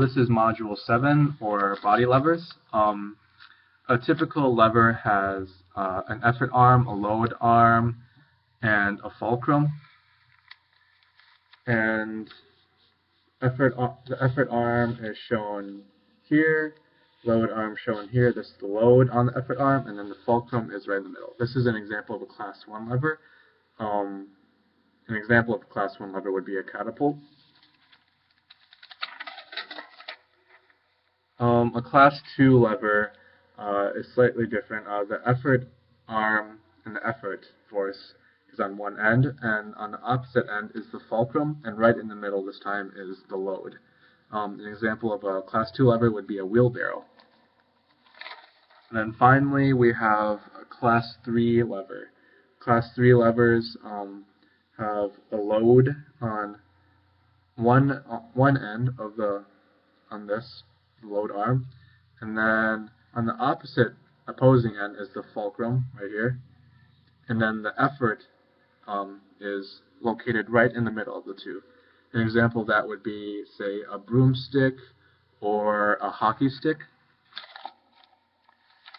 This is module 7, or body levers. A typical lever has an effort arm, a load arm, and a fulcrum. And the effort arm is shown here, load arm shown here. This is the load on the effort arm, and then the fulcrum is right in the middle. This is an example of a class 1 lever. An example of a class 1 lever would be a catapult. A class 2 lever is slightly different. The effort arm and the effort force is on one end, and on the opposite end is the fulcrum, and right in the middle this time is the load. An example of a class 2 lever would be a wheelbarrow. And then finally we have a class 3 lever. Class 3 levers have a load on one end of on this load arm, and then on the opposite opposing end is the fulcrum right here, and then the effort is located right in the middle of the two. An example of that would be, say, a broomstick or a hockey stick.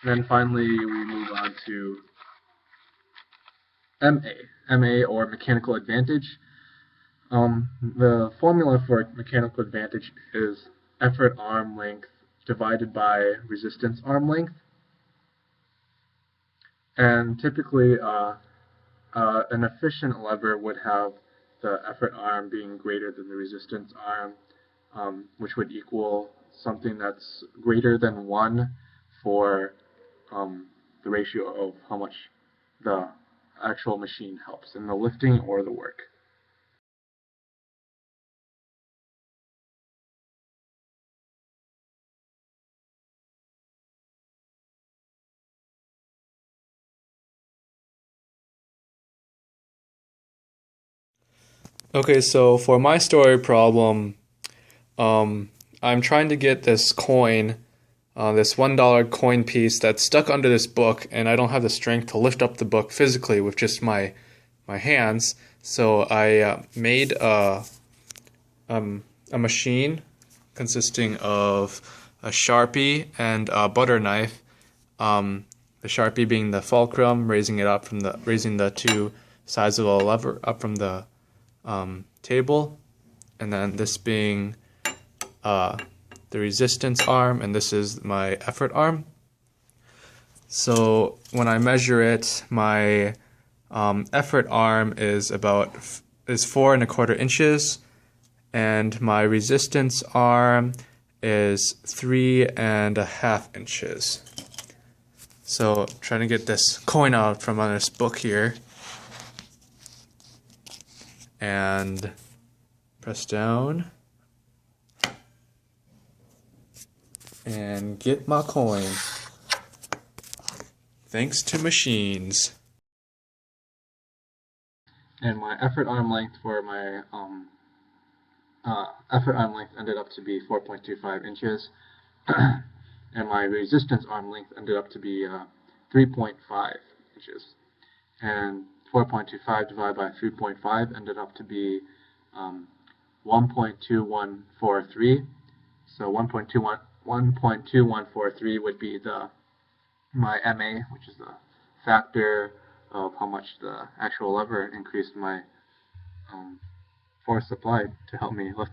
And then finally we move on to MA, or mechanical advantage. The formula for mechanical advantage is effort arm length divided by resistance arm length. And typically an efficient lever would have the effort arm being greater than the resistance arm, which would equal something that's greater than 1 for the ratio of how much the actual machine helps in the lifting or the work. Okay, so for my story problem, I'm trying to get this coin, this $1 coin piece that's stuck under this book, and I don't have the strength to lift up the book physically with just my hands. So I made a machine consisting of a Sharpie and a butter knife. The Sharpie being the fulcrum, raising the two sides of a lever up from the table, and then this being the resistance arm, and this is my effort arm. So when I measure it, my effort arm is 4¼ inches, and my resistance arm is 3½ inches. So trying to get this coin out from under this book here, and press down and get my coin, thanks to machines. And my effort arm length for my effort arm length ended up to be 4.25 inches, and my resistance arm length ended up to be 3.5 inches. And 4.25 divided by 3.5 ended up to be 1.2143. So 1.2143 would be my MA, which is the factor of how much the actual lever increased my force applied to help me lift